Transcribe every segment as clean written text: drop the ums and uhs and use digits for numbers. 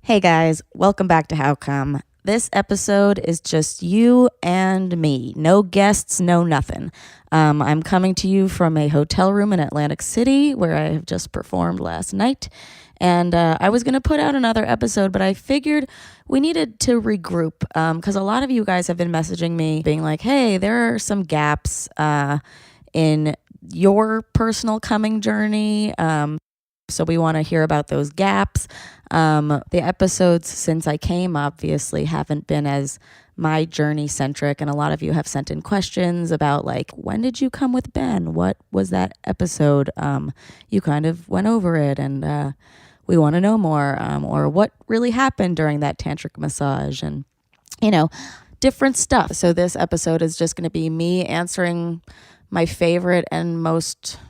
Hey guys, welcome back to How Come. This episode is just you and me. No guests, no nothing. I'm coming to you from a hotel room in Atlantic City where I have just performed last night. And I was going to put out another episode, but I figured we needed to regroup because a lot of you guys have been messaging me being like, hey, there are some gaps in your personal coming journey. So we want to hear about those gaps. The episodes since I came obviously haven't been as my journey centric, and a lot of you have sent in questions about like, when did you come with Ben? What was that episode? You kind of went over it, and we want to know more, or what really happened during that tantric massage, and different stuff. So this episode is just going to be me answering my favorite and most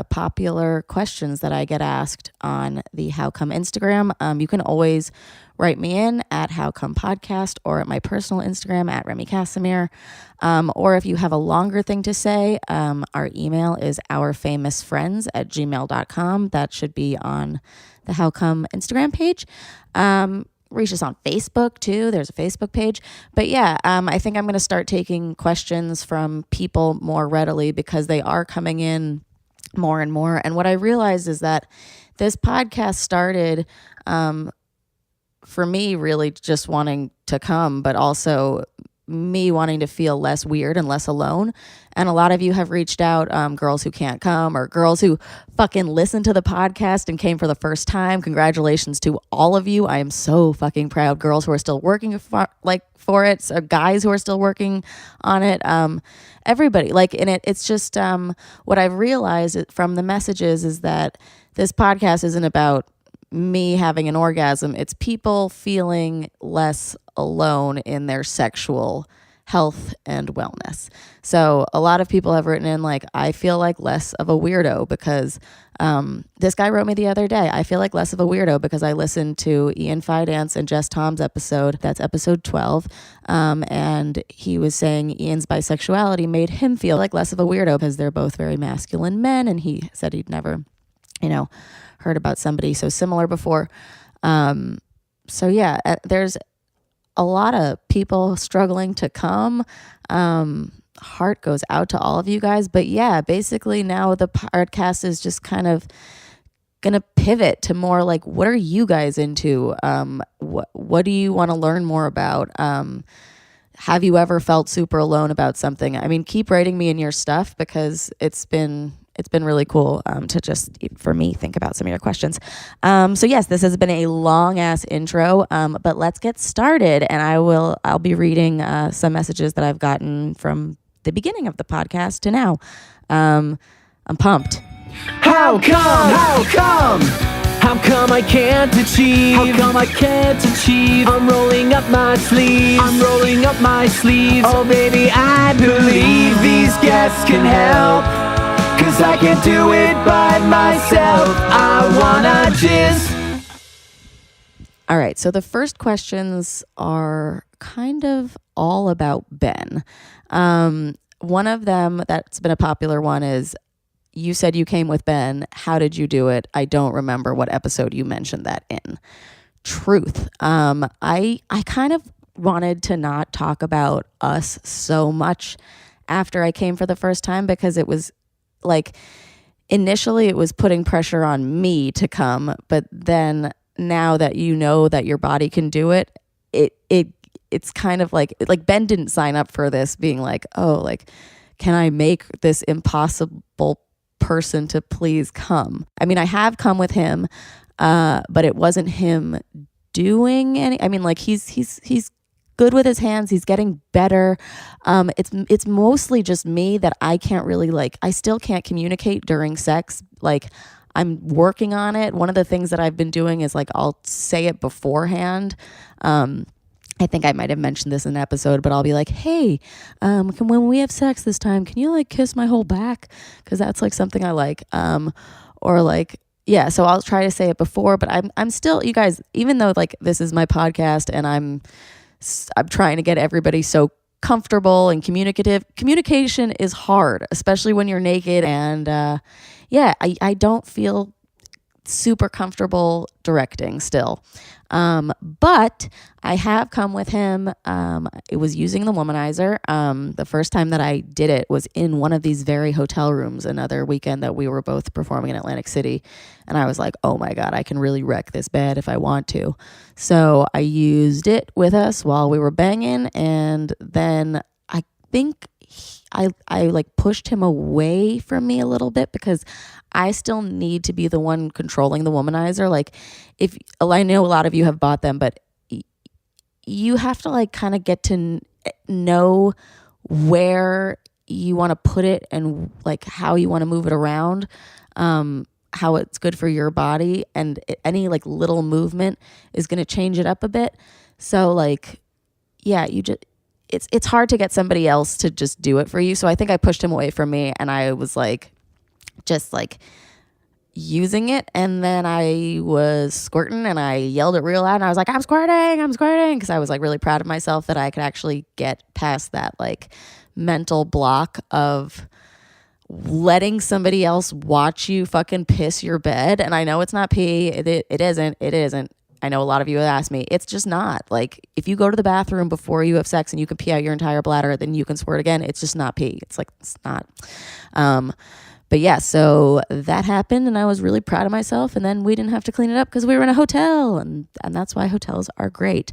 popular questions that I get asked on the How Come Instagram. You can always write me in at How Come Podcast or at my personal Instagram at Remy Casimir. Or if you have a longer thing to say, our email is ourfamousfriends@gmail.com. That should be on the How Come Instagram page. Reach us on Facebook too. There's a Facebook page. But yeah, I think I'm going to start taking questions from people more readily because they are coming in more and more. And what I realized is that this podcast started for me really just wanting to come, but also me wanting to feel less weird and less alone. And a lot of you have reached out, girls who can't come or girls who fucking listened to the podcast and came for the first time. Congratulations to all of you. I am so fucking proud. Girls who are still working for it, so guys who are still working on it, everybody in it. It's just what I've realized from the messages is that this podcast isn't about me having an orgasm. It's people feeling less alone in their sexual health and wellness. So a lot of people have written in like, I feel like less of a weirdo because this guy wrote me the other day, I feel like less of a weirdo because I listened to Ian Fidance and Jess Tom's episode. That's episode 12. And he was saying Ian's bisexuality made him feel like less of a weirdo because they're both very masculine men. And he said he'd never, heard about somebody so similar before. So yeah, there's a lot of people struggling to come. Heart goes out to all of you guys. But yeah, basically now the podcast is just kind of going to pivot to more like, what are you guys into? What do you want to learn more about? Have you ever felt super alone about something? I mean, keep writing me in your stuff because it's been really cool to just, for me, think about some of your questions. So yes, this has been a long ass intro, but let's get started. And I'll be reading some messages that I've gotten from the beginning of the podcast to now. I'm pumped. How come? How come? How come I can't achieve? How come I can't achieve? I'm rolling up my sleeves. I'm rolling up my sleeves. Oh baby, I believe these guests can help. 'Cause I can't do it by myself. I wanna jizz. All right, so the first questions are kind of all about Ben. One of them that's been a popular one is, you said you came with Ben. How did you do it? I don't remember what episode you mentioned that in. Truth. I kind of wanted to not talk about us so much after I came for the first time because it was like, initially it was putting pressure on me to come, but then now that you know that your body can do it, it's kind of like Ben didn't sign up for this being like, oh, like, can I make this impossible person to please come? I mean, I have come with him, but it wasn't him doing any, I mean, like he's good with his hands. He's getting better. It's mostly just me that I can't really I still can't communicate during sex. Like, I'm working on it. One of the things that I've been doing is I'll say it beforehand. I think I might have mentioned this in an episode, but I'll be like, hey, when we have sex this time, can you kiss my whole back? Cause that's something I like. Yeah, so I'll try to say it before, but I'm still, you guys, even though this is my podcast and I'm trying to get everybody so comfortable and communicative. Communication is hard, especially when you're naked. And I don't feel super comfortable directing still. But I have come with him. It was using the womanizer. The first time that I did it was in one of these very hotel rooms another weekend that we were both performing in Atlantic City. And I was like, oh my God, I can really wreck this bed if I want to. So I used it with us while we were banging. And then I think I like pushed him away from me a little bit because I still need to be the one controlling the womanizer. Like, if I know a lot of you have bought them, but you have to like kind of get to know where you want to put it and like how you want to move it around, how it's good for your body, and any like little movement is going to change it up a bit. So like, yeah, it's hard to get somebody else to just do it for you. So I think I pushed him away from me, and I was like, just like using it. And then I was squirting, and I yelled it real loud, and I was like, I'm squirting. Because I was like really proud of myself that I could actually get past that like mental block of letting somebody else watch you fucking piss your bed. And I know it's not pee. It isn't. I know a lot of you have asked me. It's just not. Like, if you go to the bathroom before you have sex and you can pee out your entire bladder, then you can squirt again. It's just not pee. It's like, it's not. But yeah, so that happened, and I was really proud of myself. And then we didn't have to clean it up because we were in a hotel, and that's why hotels are great.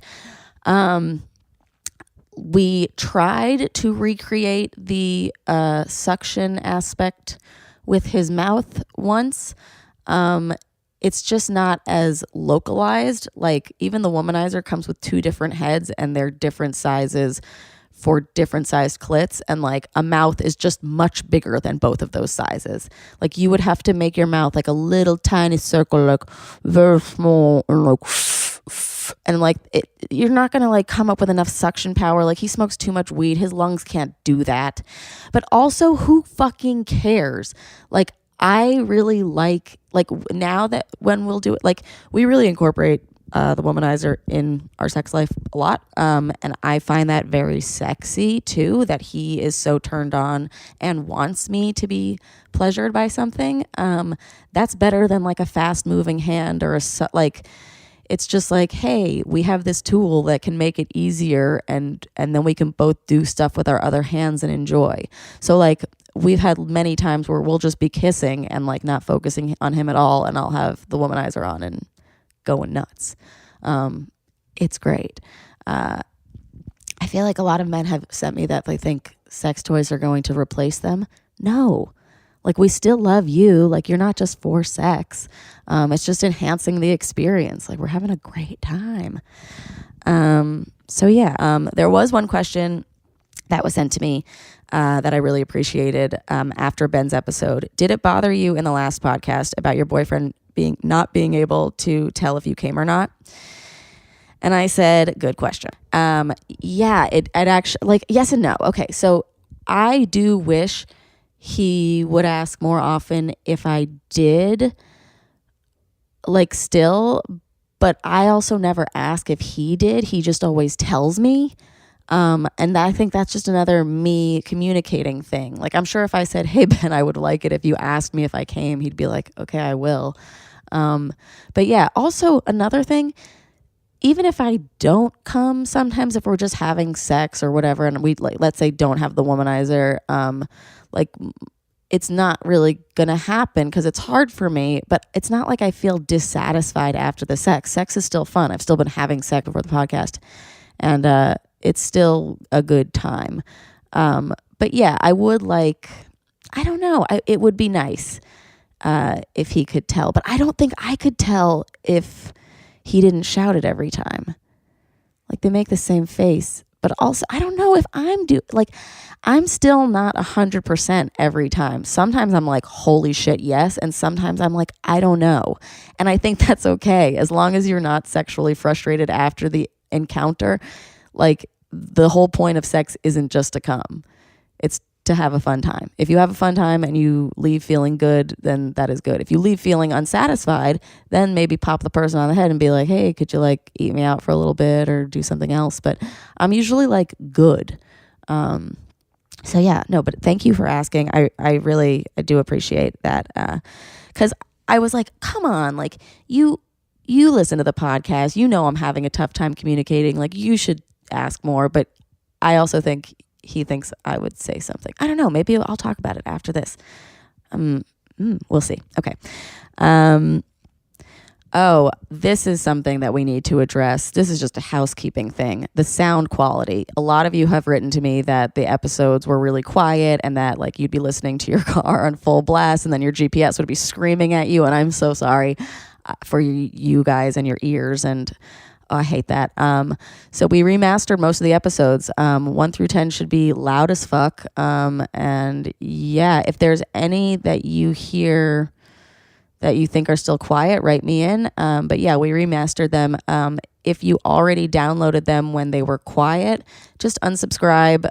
We tried to recreate the suction aspect with his mouth once. It's just not as localized. Like, even the womanizer comes with 2 different heads, and they're different sizes for different sized clits. And like, a mouth is just much bigger than both of those sizes. Like, you would have to make your mouth like a little tiny circle, like very small, and like you're not gonna like come up with enough suction power. Like, he smokes too much weed. His lungs can't do that. But also, who fucking cares? Like, I really like now that when we'll do it, like, we really incorporate the womanizer in our sex life a lot. And I find that very sexy too, that he is so turned on and wants me to be pleasured by something. That's better than like a fast moving hand or like, it's just like, hey, we have this tool that can make it easier, and then we can both do stuff with our other hands and enjoy. So like, we've had many times where we'll just be kissing and like not focusing on him at all, and I'll have the womanizer on and going nuts. It's great. I feel like a lot of men have sent me that they think sex toys are going to replace them. No. Like, we still love you. Like, you're not just for sex. It's just enhancing the experience. Like, we're having a great time. So yeah, there was one question that was sent to me that I really appreciated after Ben's episode. Did it bother you in the last podcast about your boyfriend not being able to tell if you came or not? And I said, good question. Yeah, it actually, like, yes and no. Okay, so I do wish he would ask more often if I did, like, still, but I also never ask if he did. He just always tells me. And I think that's just another me communicating thing. Like, I'm sure if I said, hey, Ben, I would like it if you asked me if I came, he'd be like, okay, I will. But yeah, also another thing, even if I don't come, sometimes if we're just having sex or whatever, and we, like, let's say don't have the womanizer, like, it's not really gonna happen because it's hard for me, but it's not like I feel dissatisfied after the sex. Sex is still fun. I've still been having sex before the podcast, and it's still a good time. But yeah, I would like, I don't know, it would be nice if he could tell, but I don't think I could tell if he didn't shout it every time. Like, they make the same face, but also I don't know if I'm still not 100% every time. Sometimes I'm like, holy shit, yes. And sometimes I'm like, I don't know. And I think that's okay. As long as you're not sexually frustrated after the encounter, like, the whole point of sex isn't just to come. It's to have a fun time. If you have a fun time and you leave feeling good, then that is good. If you leave feeling unsatisfied, then maybe pop the person on the head and be like, hey, could you like eat me out for a little bit or do something else? But I'm usually like good. So yeah, no, but thank you for asking. I do appreciate that. 'Cause I was like, come on, like you listen to the podcast, you know I'm having a tough time communicating, like you should ask more. But I also think he thinks I would say something. I don't know, maybe I'll talk about it after this. We'll see. Okay. Oh, this is something that we need to address. This is just a housekeeping thing. The sound quality. A lot of you have written to me that the episodes were really quiet and that like you'd be listening to your car on full blast and then your GPS would be screaming at you. And I'm so sorry for you guys and your ears. And I hate that. So we remastered most of the episodes. 1 through 10 should be loud as fuck. And yeah, if there's any that you hear that you think are still quiet, write me in. But yeah, we remastered them. If you already downloaded them when they were quiet, just unsubscribe,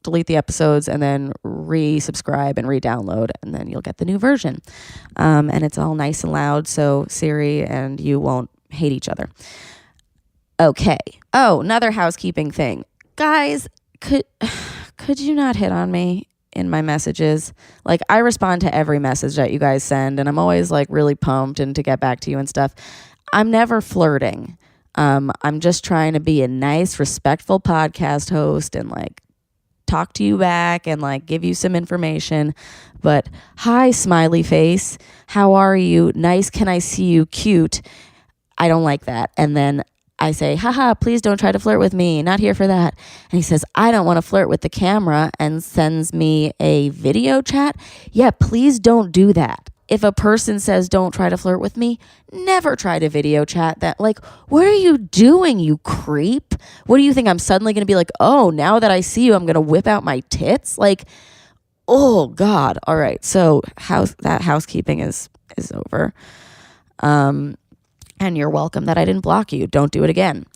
delete the episodes, and then resubscribe and re-download, and then you'll get the new version. And it's all nice and loud, so Siri and you won't hate each other. Okay. Oh, another housekeeping thing. Guys, could you not hit on me in my messages? Like, I respond to every message that you guys send, and I'm always like really pumped and to get back to you and stuff. I'm never flirting. I'm just trying to be a nice, respectful podcast host and like talk to you back and like give you some information. But hi, smiley face. How are you? Nice. Can I see you? Cute. I don't like that. And then I say, haha, please don't try to flirt with me. Not here for that. And he says, I don't want to flirt with the camera, and sends me a video chat. Yeah, please don't do that. If a person says don't try to flirt with me, never try to video chat that. Like, what are you doing, you creep? What do you think? I'm suddenly going to be like, oh, now that I see you, I'm going to whip out my tits? Like, oh, God. All right. So that housekeeping is over. And you're welcome that I didn't block you. Don't do it again.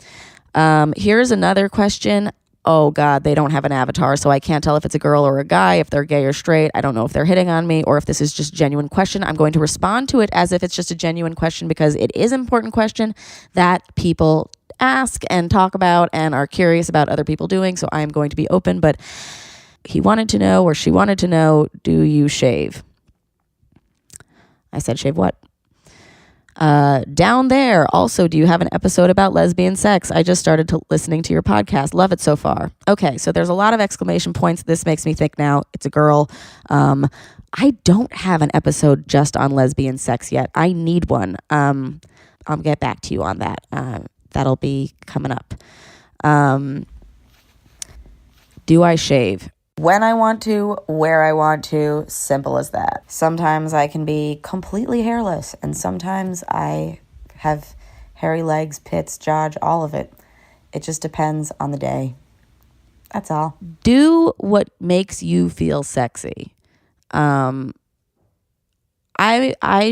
Here's another question. Oh, God, they don't have an avatar, so I can't tell if it's a girl or a guy, if they're gay or straight. I don't know if they're hitting on me or if this is just a genuine question. I'm going to respond to it as if it's just a genuine question because it is an important question that people ask and talk about and are curious about other people doing, so I'm going to be open. But he wanted to know, or she wanted to know, do you shave? I said, shave what? Down there. Also, do you have an episode about lesbian sex? I just started listening to your podcast. Love it so far. Okay, so there's a lot of exclamation points. This makes me think now it's a girl. I don't have an episode just on lesbian sex yet. I need one. I'll get back to you on that. That'll be coming up. Do I shave? When I want to, where I want to, simple as that. Sometimes I can be completely hairless, and sometimes I have hairy legs, pits, jodge, all of it. It just depends on the day. That's all. Do what makes you feel sexy. I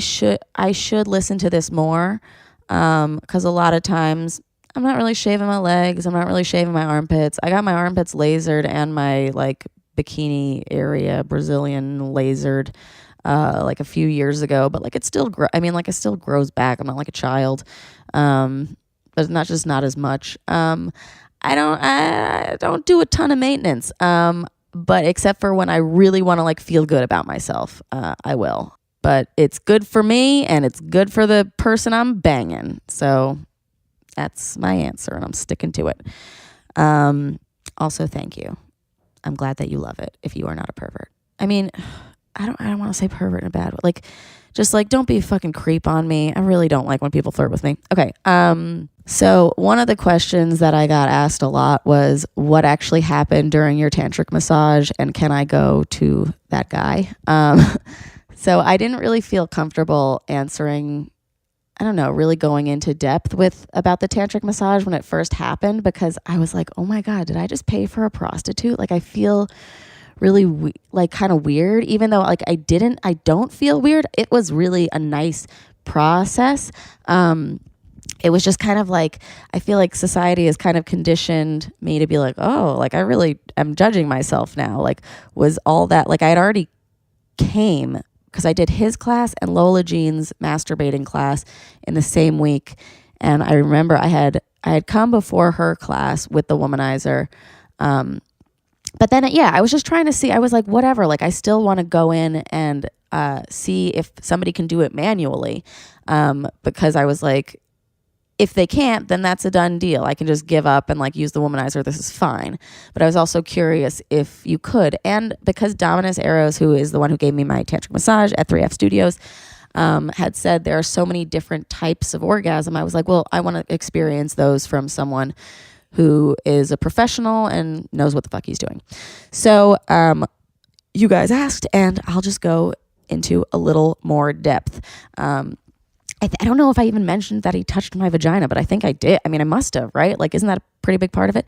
should listen to this more, because a lot of times I'm not really shaving my legs. I'm not really shaving my armpits. I got my armpits lasered and my like bikini area Brazilian lasered like a few years ago, but like it still it still grows back. I'm not like a child, but it's not as much. I don't do a ton of maintenance, but except for when I really want to like feel good about myself, I will. But it's good for me and it's good for the person I'm banging. So that's my answer, and I'm sticking to it. Also, thank you. I'm glad that you love it if you are not a pervert. I mean, I don't want to say pervert in a bad way. Like, just like, don't be a fucking creep on me. I really don't like when people flirt with me. Okay. So one of the questions that I got asked a lot was, what actually happened during your tantric massage, and can I go to that guy? So I didn't really feel comfortable answering, I don't know, really going into depth about the tantric massage when it first happened, because I was like, oh my God, did I just pay for a prostitute? Like, I feel really kind of weird, even though like I don't feel weird. It was really a nice process. It was just kind of like, I feel like society has kind of conditioned me to be like, oh, like I really am judging myself now. Like, was all that, like I had already came, because I did his class and Lola Jean's masturbating class in the same week. And I remember I had come before her class with the womanizer. But then, yeah, I was just trying to see. I was like, whatever. Like, I still want to go in and see if somebody can do it manually, because I was like, if they can't, then that's a done deal. I can just give up and like use the womanizer. This is fine. But I was also curious if you could. And because Dominus Eros, who is the one who gave me my tantric massage at 3F Studios, had said there are so many different types of orgasm, I was like, well, I want to experience those from someone who is a professional and knows what the fuck he's doing. So you guys asked, and I'll just go into a little more depth. I don't know if I even mentioned that he touched my vagina, but I think I did. I mean, I must have, right? Like, isn't that a pretty big part of it?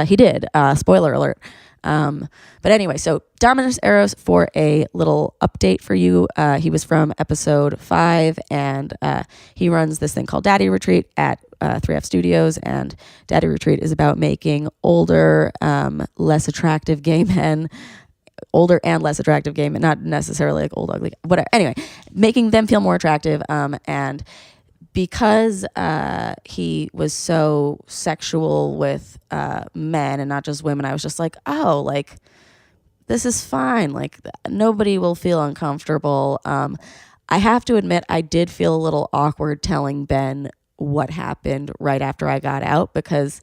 He did. Spoiler alert. But anyway, so Dominus Eros, for a little update for you. He was from episode 5, and he runs this thing called Daddy Retreat at 3F Studios. And Daddy Retreat is about making older, less attractive gay men, older and less attractive gay men, not necessarily like old, ugly, whatever. Anyway, making them feel more attractive. And because he was so sexual with men and not just women, I was just like, oh, like, this is fine. Like, nobody will feel uncomfortable. I have to admit, I did feel a little awkward telling Ben what happened right after I got out, because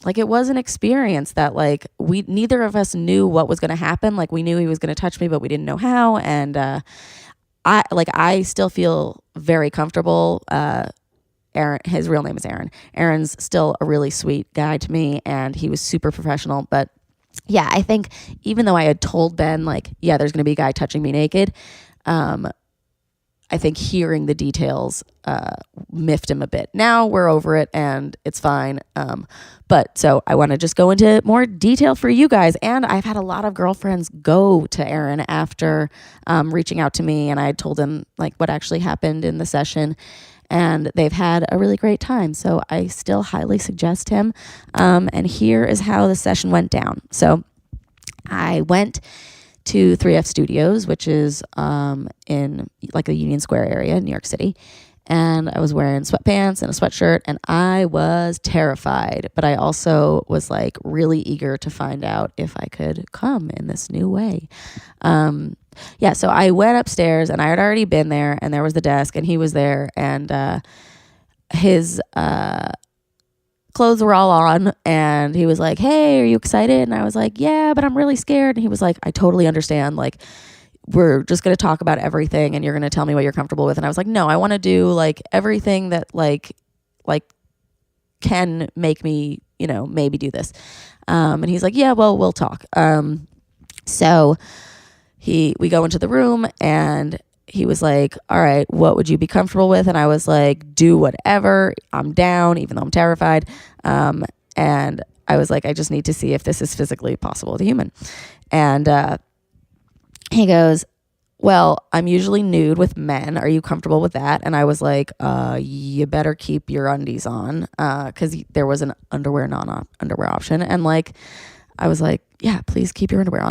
like, it was an experience that, like, neither of us knew what was going to happen. Like, we knew he was going to touch me, but we didn't know how. And I still feel very comfortable. Aaron, his real name is Aaron. Aaron's still a really sweet guy to me, and he was super professional. But yeah, I think even though I had told Ben, like, yeah, there's going to be a guy touching me naked, I think hearing the details miffed him a bit. Now we're over it and it's fine. But so I want to just go into more detail for you guys. And I've had a lot of girlfriends go to Aaron after reaching out to me, and I had told them like what actually happened in the session, and they've had a really great time. So I still highly suggest him. And here is how the session went down. So I went to 3F Studios, which is in like the Union Square area in New York City. And I was wearing sweatpants and a sweatshirt, and I was terrified, but I also was like really eager to find out if I could come in this new way. Yeah, so I went upstairs, and I had already been there, and there was the desk, and he was there, and his clothes were all on, and he was like, hey, are you excited? And I was like, yeah, but I'm really scared. And he was like, I totally understand. Like, we're just going to talk about everything, and you're going to tell me what you're comfortable with. And I was like, no, I want to do like everything that like can make me, you know, maybe do this. And he's like, yeah, well, we'll talk. So we go into the room, and he was like, all right, what would you be comfortable with? And I was like, do whatever. I'm down, even though I'm terrified. And I was like, I just need to see if this is physically possible with a human. And he goes, well, I'm usually nude with men. Are you comfortable with that? And I was like, you better keep your undies on, because there was an underwear, non-underwear option. And like, I was like, yeah, please keep your underwear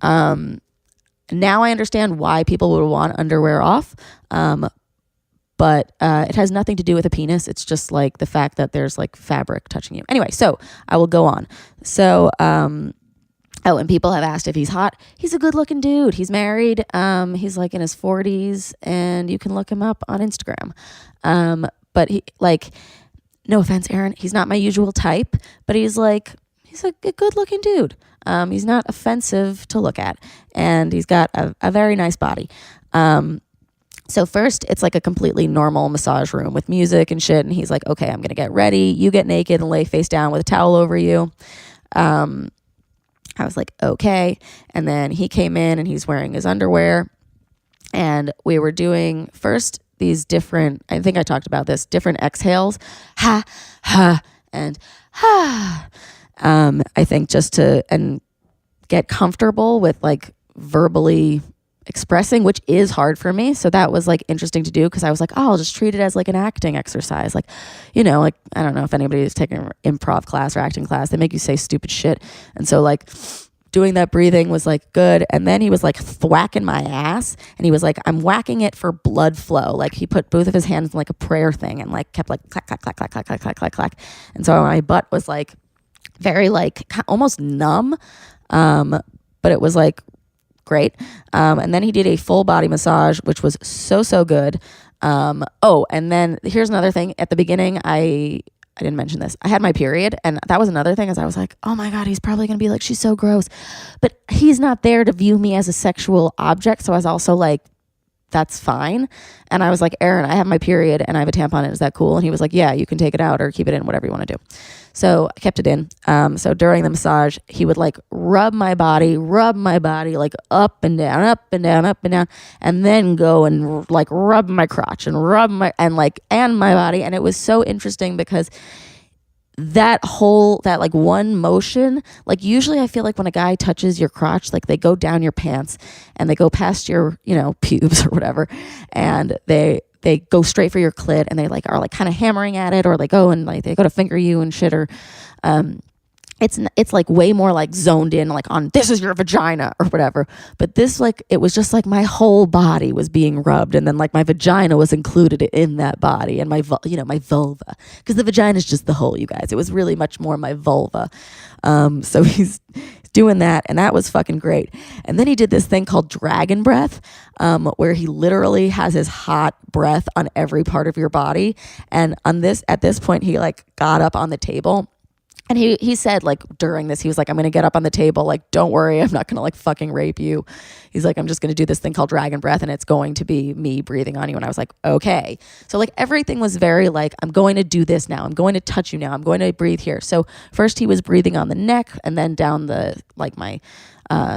on. Now I understand why people would want underwear off, but it has nothing to do with a penis. It's just like the fact that there's like fabric touching you. Anyway, so I will go on. So, and people have asked if he's hot. He's a good looking dude. He's married. He's like in his 40s, and you can look him up on Instagram. But he, like, no offense, Aaron, he's not my usual type, but he's a good looking dude. He's not offensive to look at, and he's got a very nice body. So first, it's like a completely normal massage room with music and shit, and he's like, okay, I'm going to get ready. You get naked and lay face down with a towel over you. I was like, okay. And then he came in, and he's wearing his underwear, and we were doing first these different, I think I talked about this, different exhales, ha, ha, and ha. I think just to get comfortable with like verbally expressing, which is hard for me. So that was like interesting to do, because I was like, oh, I'll just treat it as like an acting exercise. Like, you know, like, I don't know if anybody's taking an improv class or acting class, they make you say stupid shit. And so like doing that breathing was like good. And then he was like thwacking my ass, and he was like, I'm whacking it for blood flow. Like, he put both of his hands in like a prayer thing, and like kept like clack, clack, clack, clack, clack, clack, clack, clack, clack. And so my butt was like very like almost numb. But it was like great. And then he did a full body massage, which was so good. And then here's another thing. At the beginning, I didn't mention this. I had my period, and that was another thing, is I was like, oh my God, he's probably going to be like, she's so gross. But he's not there to view me as a sexual object. So I was also like, that's fine. And I was like, Aaron, I have my period and I have a tampon in. Is that cool? And he was like, yeah, you can take it out or keep it in, whatever you want to do. So I kept it in. So during the massage, he would like rub my body like up and down, up and down, up and down, and then go and like rub my crotch and and my body. And it was so interesting because that like one motion, like usually I feel like when a guy touches your crotch, like they go down your pants and they go past your, pubes or whatever, and they go straight for your clit, and they like are like kind of hammering at it, or they go and like they go to finger you and shit, or it's like way more like zoned in, like on this is your vagina or whatever. But this, like, it was just like my whole body was being rubbed, and then like my vagina was included in that body, and my vulva, because the vagina is just the hole, you guys. It was really much more my vulva. So he's doing that, and that was fucking great. And then he did this thing called dragon breath, where he literally has his hot breath on every part of your body. And at this point, he like got up on the table. And he said, like, during this, he was like, I'm going to get up on the table. Like, don't worry. I'm not going to, like, fucking rape you. He's like, I'm just going to do this thing called dragon breath, and it's going to be me breathing on you. And I was like, okay. So, like, everything was very, like, I'm going to do this now. I'm going to touch you now. I'm going to breathe here. So, first he was breathing on the neck, and then down the, like, my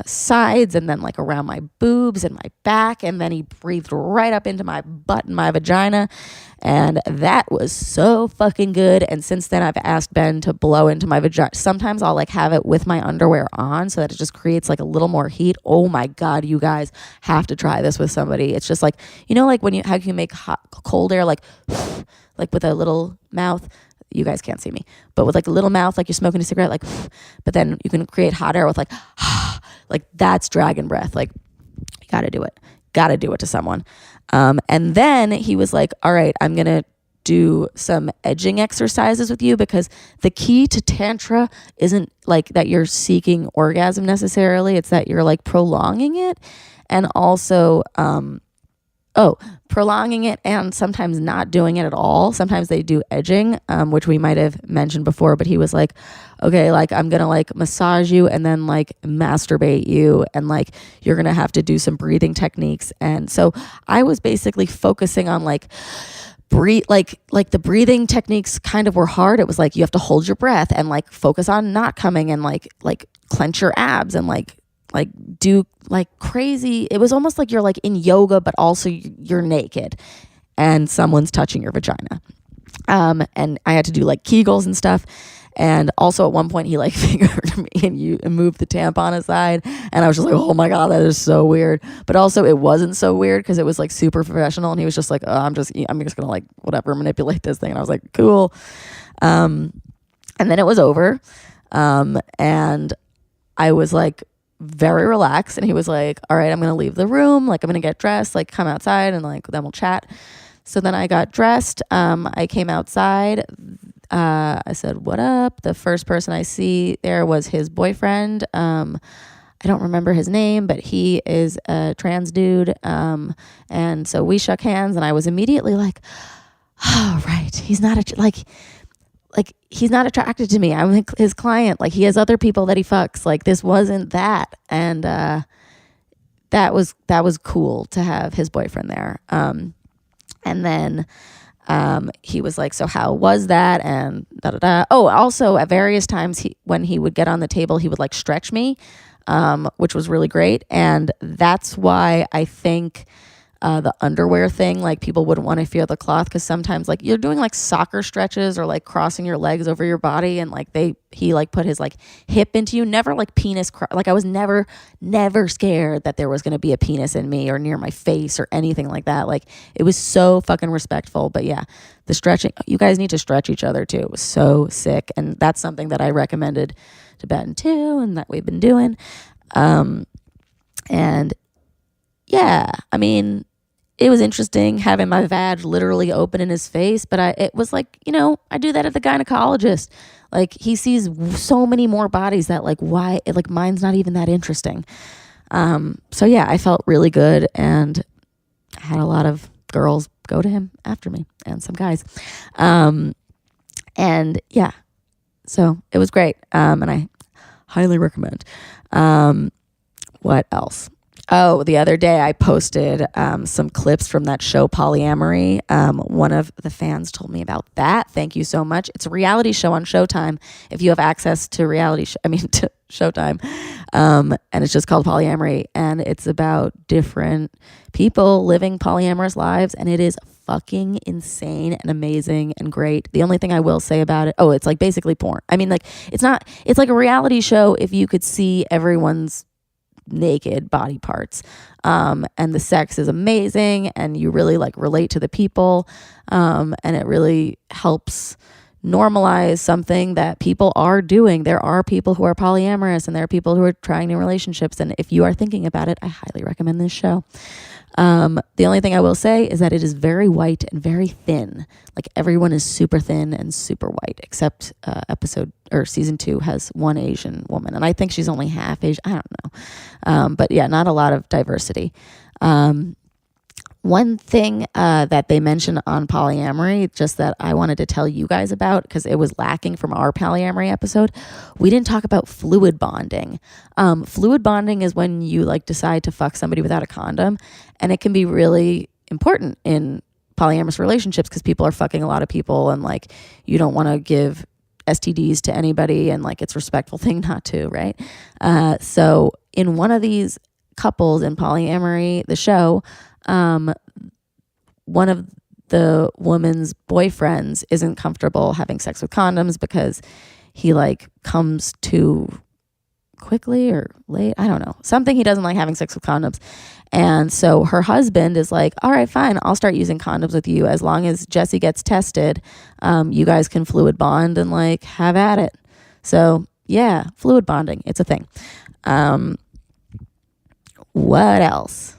sides, and then like around my boobs and my back, and then he breathed right up into my butt and my vagina, and that was so fucking good. And since then I've asked Ben to blow into my vagina. Sometimes I'll like have it with my underwear on so that it just creates like a little more heat. Oh my God, you guys have to try this with somebody. It's just like, like when how you make cold air, like with a little mouth. You guys can't see me, but with like a little mouth, like you're smoking a cigarette, like, but then you can create hot air with like, like that's dragon breath. Like, you got to do it to someone. And then he was like, all right, I'm going to do some edging exercises with you, because the key to Tantra isn't like that you're seeking orgasm necessarily. It's that you're like prolonging it, and also, prolonging it, and sometimes not doing it at all. Sometimes they do edging, which we might have mentioned before, but he was like, okay, like I'm going to like massage you and then like masturbate you, and like you're going to have to do some breathing techniques. And so I was basically focusing on like breathe, like the breathing techniques kind of were hard. It was like you have to hold your breath and like focus on not coming, and like clench your abs, and like do like crazy. It was almost like you're like in yoga, but also you're naked and someone's touching your vagina. And I had to do like Kegels and stuff. And also at one point he like fingered me and moved the tampon aside. And I was just like, oh my God, that is so weird. But also it wasn't so weird because it was like super professional. And he was just like, I'm just going to like, whatever, manipulate this thing. And I was like, cool. And then it was over. And I was like, very relaxed, and he was like, all right, I'm gonna leave the room, like I'm gonna get dressed, like come outside, and like then we'll chat. So then I got dressed, I came outside, I said what up. The first person I see there was his boyfriend. I don't remember his name, but he is a trans dude, and so we shook hands, and I was immediately like, oh right, he's not he's not attracted to me. I'm his client. Like he has other people that he fucks. Like this wasn't that. And that was cool to have his boyfriend there. And then he was like, so how was that? And da da da. Oh, also at various times when he would get on the table, he would like stretch me, which was really great. And that's why I think the underwear thing, like people wouldn't want to feel the cloth, because sometimes like you're doing like soccer stretches or like crossing your legs over your body, and like he like put his like hip into you, never like penis like I was never scared that there was going to be a penis in me or near my face or anything like that. Like it was so fucking respectful. But yeah, the stretching, you guys need to stretch each other too. It was so sick, and that's something that I recommended to Ben too, and that we've been doing. And yeah, I mean, it was interesting having my vag literally open in his face, but it was like, I do that at the gynecologist. Like, he sees so many more bodies that like, why, like, mine's not even that interesting. So yeah, I felt really good, and had a lot of girls go to him after me, and some guys. And yeah, so it was great. And I highly recommend. What else? Oh, the other day I posted some clips from that show Polyamory. One of the fans told me about that. Thank you so much. It's a reality show on Showtime. If you have access to to Showtime. And it's just called Polyamory. And it's about different people living polyamorous lives. And it is fucking insane and amazing and great. The only thing I will say about it, it's like basically porn. I mean, like, it's like a reality show if you could see everyone's naked body parts, and the sex is amazing, and you really like relate to the people, and it really helps normalize something that people are doing. There are people who are polyamorous, and there are people who are trying new relationships, and if you are thinking about it, I highly recommend this show. The only thing I will say is that it is very white and very thin. Like, everyone is super thin and super white, except season 2 has one Asian woman, and I think she's only half Asian. I don't know. But yeah, not a lot of diversity. One thing that they mentioned on polyamory, just that I wanted to tell you guys about, because it was lacking from our polyamory episode, we didn't talk about fluid bonding. Fluid bonding is when you like decide to fuck somebody without a condom, and it can be really important in polyamorous relationships because people are fucking a lot of people, and like, you don't want to give STDs to anybody, and like, it's a respectful thing not to, right? So in one of these couples in polyamory, the show, one of the woman's boyfriends isn't comfortable having sex with condoms because he like comes too quickly or late. I don't know. Something, he doesn't like having sex with condoms. And so her husband is like, all right, fine, I'll start using condoms with you. As long as Jesse gets tested, you guys can fluid bond and like have at it. So yeah, fluid bonding, it's a thing. What else?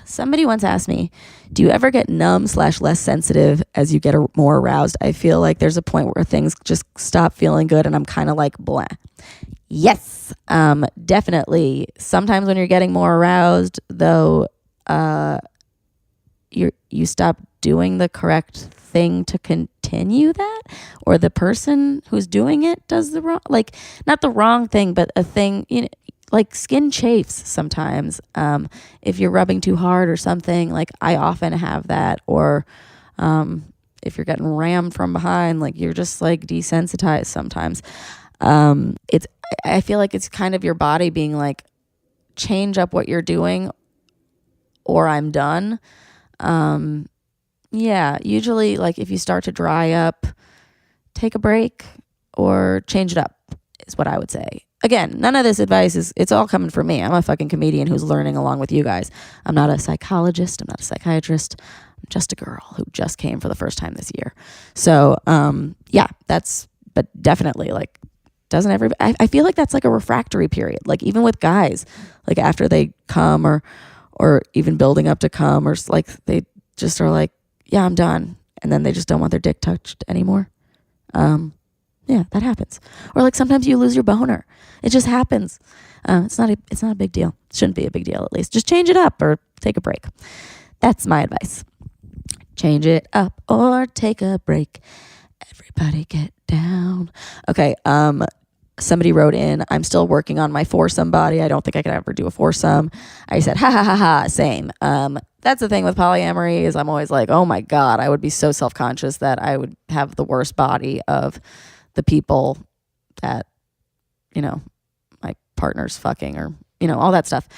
Somebody once asked me, do you ever get numb/less sensitive as you get more aroused? I feel like there's a point where things just stop feeling good and I'm kind of like blah. Yes, definitely. Sometimes when you're getting more aroused, though, you stop doing the correct thing to continue that, or the person who's doing it does the wrong, like, not the wrong thing, but a thing, like skin chafes sometimes. If you're rubbing too hard or something, like I often have that, or if you're getting rammed from behind, like you're just like desensitized sometimes. I feel like it's kind of your body being like, change up what you're doing or I'm done. Yeah, usually like if you start to dry up, take a break or change it up is what I would say. Again, none of this advice it's all coming from me. I'm a fucking comedian who's learning along with you guys. I'm not a psychologist. I'm not a psychiatrist. I'm just a girl who just came for the first time this year. So, yeah, but definitely like, I feel like that's like a refractory period. Like even with guys, like after they come or even building up to come, or like they just are like, yeah, I'm done. And then they just don't want their dick touched anymore. Yeah, that happens. Or like sometimes you lose your boner. It just happens. It's not a big deal. It shouldn't be a big deal, at least. Just change it up or take a break. That's my advice. Change it up or take a break. Everybody get down. Okay, somebody wrote in, I'm still working on my foursome body. I don't think I could ever do a foursome. I said, ha ha ha ha, same. That's the thing with polyamory is I'm always like, oh my God, I would be so self-conscious that I would have the worst body of the people that, my partner's fucking, or, all that stuff.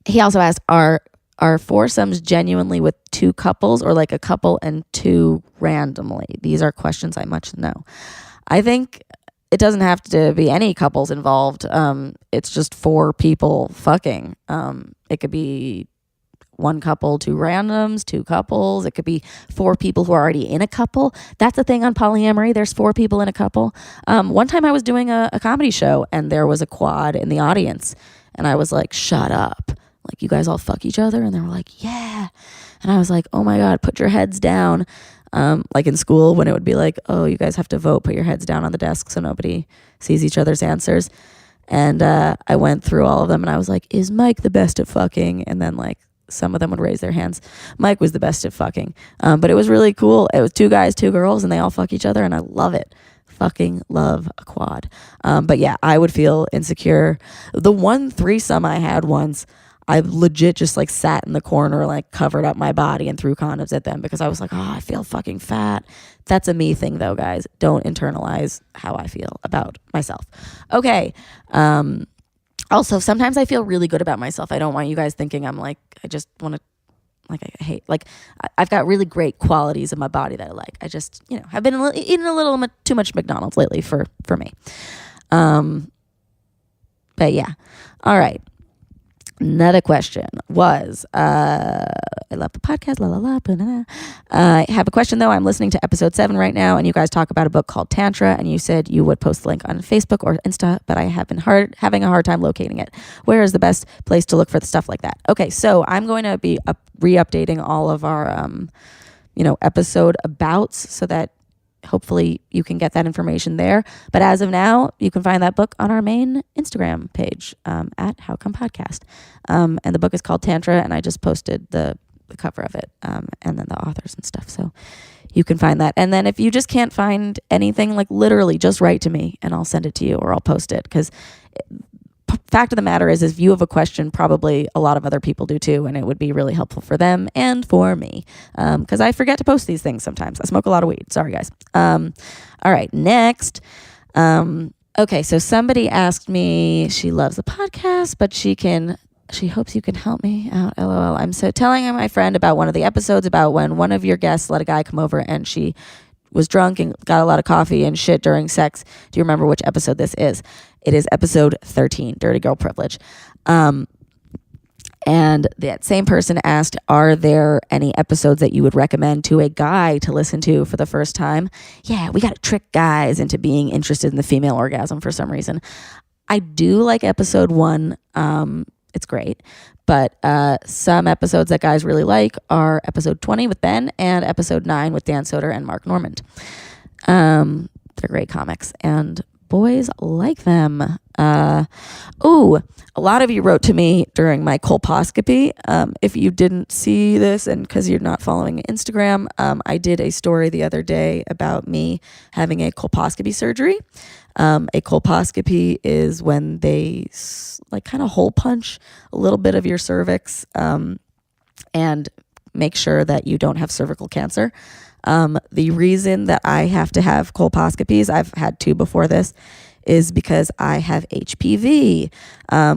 He also asked, are foursomes genuinely with two couples or like a couple and two randomly? These are questions I much know. I think it doesn't have to be any couples involved. It's just four people fucking. It could be one couple, two randoms, two couples. It could be four people who are already in a couple. That's the thing on polyamory. There's four people in a couple. One time I was doing a comedy show and there was a quad in the audience and I was like, shut up. Like, like, you guys all fuck each other? And they were like, yeah. And I was like, oh my God, put your heads down. Like in school when it would be like, oh, you guys have to vote, put your heads down on the desk so nobody sees each other's answers. And I went through all of them and I was like, is Mike the best at fucking? And then like some of them would raise their hands. Mike was the best at fucking. But it was really cool. It was 2 guys, 2 girls, and they all fuck each other, and I love it. Fucking love a quad. But yeah, I would feel insecure. The one threesome I had once, I legit just like sat in the corner, like covered up my body and threw condoms at them because I was like, oh, I feel fucking fat. That's a me thing though, guys. Don't internalize how I feel about myself. Okay. Also, sometimes I feel really good about myself. I don't want you guys thinking I'm like, I just want to, like, I hate, like, I've got really great qualities in my body that I like. I just, have been eating a little too much McDonald's lately for me. But yeah. All right. Another question was, I love the podcast, la la la, banana. I have a question though. I'm listening to episode 7 right now, and you guys talk about a book called Tantra, and you said you would post the link on Facebook or Insta, but I have been having a hard time locating it. Where is the best place to look for the stuff like that? Okay, so I'm going to be re-updating all of our, episode abouts so that hopefully you can get that information there. But as of now, you can find that book on our main Instagram page at How Come Podcast. And the book is called Tantra, and I just posted the cover of it and then the authors and stuff. So you can find that. And then if you just can't find anything, like literally just write to me and I'll send it to you or I'll post it. Because fact of the matter is if you have a question, probably a lot of other people do too, and it would be really helpful for them and for me because I forget to post these things sometimes. I smoke a lot of weed. Sorry, guys. All right, next. Okay, so somebody asked me, she loves the podcast, but she hopes you can help me out. LOL. I'm so telling my friend about one of the episodes about when one of your guests let a guy come over and she was drunk and got a lot of coffee and shit during sex. Do you remember which episode this is? It is episode 13, Dirty Girl Privilege. And that same person asked, are there any episodes that you would recommend to a guy to listen to for the first time? Yeah, we got to trick guys into being interested in the female orgasm for some reason. I do like episode 1. It's great. But some episodes that guys really like are episode 20 with Ben and episode 9 with Dan Soder and Mark Normand. They're great comics and boys like them. A lot of you wrote to me during my colposcopy. If you didn't see this and because you're not following Instagram, I did a story the other day about me having a colposcopy surgery. A colposcopy is when they like kind of hole punch a little bit of your cervix and make sure that you don't have cervical cancer. The reason that I have to have colposcopies, I've had 2 before this, is because I have HPV,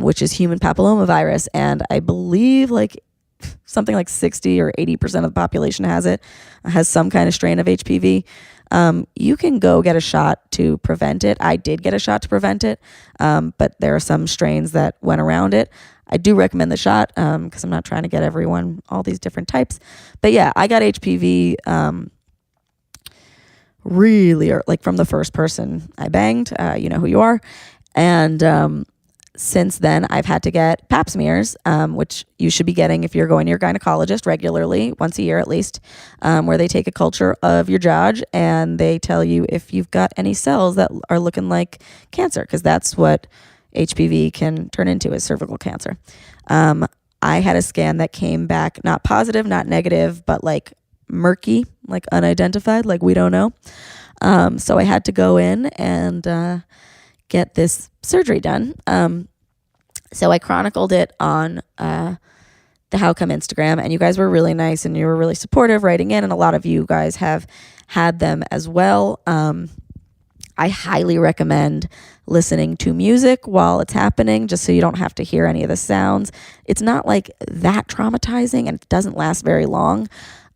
which is human papillomavirus, and I believe like something like 60 or 80% of the population has some kind of strain of HPV. You can go get a shot to prevent it. I did get a shot to prevent it, but there are some strains that went around it. I do recommend the shot because I'm not trying to get everyone all these different types. But yeah, I got HPV really like from the first person I banged. You know who you are. And since then, I've had to get pap smears, which you should be getting if you're going to your gynecologist regularly, once a year at least, where they take a culture of your jodh and they tell you if you've got any cells that are looking like cancer, because that's what HPV can turn into, is cervical cancer. I had a scan that came back not positive, not negative, but like murky, like unidentified, like we don't know. So I had to go in and get this surgery done. So I chronicled it on the How Come Instagram, and you guys were really nice and you were really supportive writing in, and a lot of you guys have had them as well. I highly recommend listening to music while it's happening, just so you don't have to hear any of the sounds. It's not like that traumatizing, and it doesn't last very long.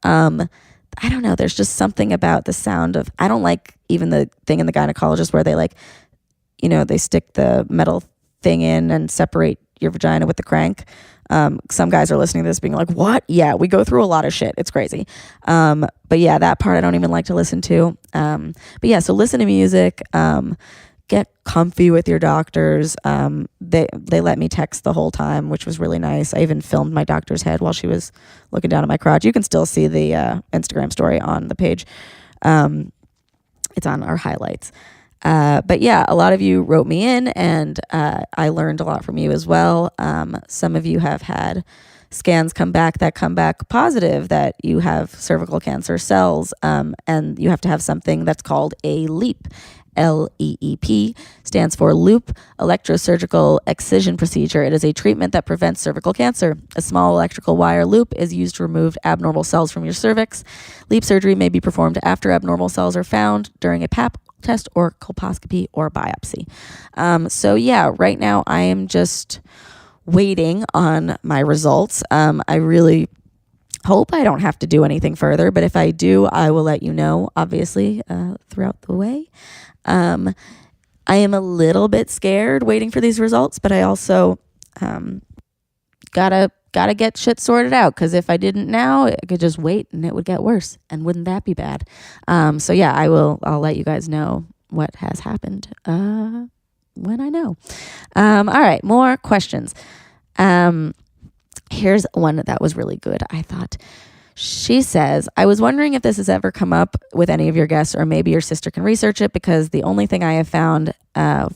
I don't know. There's just something about the sound of, I don't like even the thing in the gynecologist where they like, they stick the metal thing in and separate your vagina with the crank. Some guys are listening to this being like, what? Yeah, we go through a lot of shit. It's crazy. But yeah, that part I don't even like to listen to. But yeah, so listen to music. get comfy with your doctors. They let me text the whole time, which was really nice. I even filmed my doctor's head while she was looking down at my crotch. You can still see the Instagram story on the page. It's on our highlights. But yeah, a lot of you wrote me in, and I learned a lot from you as well. Some of you have had scans come back positive, that you have cervical cancer cells, and you have to have something that's called a LEEP. LEEP stands for Loop Electrosurgical Excision Procedure. It is a treatment that prevents cervical cancer. A small electrical wire loop is used to remove abnormal cells from your cervix. LEEP surgery may be performed after abnormal cells are found during a Pap test or colposcopy or biopsy. So yeah, right now I am just waiting on my results. I really hope I don't have to do anything further, but if I do, I will let you know, obviously, throughout the way. I am a little bit scared waiting for these results, but I also gotta get shit sorted out, because if I didn't now, I could just wait and it would get worse, and wouldn't that be bad? So yeah, I'll let you guys know what has happened when I know. All right, more questions. Here's one that was really good, I thought. She says, I was wondering if this has ever come up with any of your guests, or maybe your sister can research it, because the only thing I have found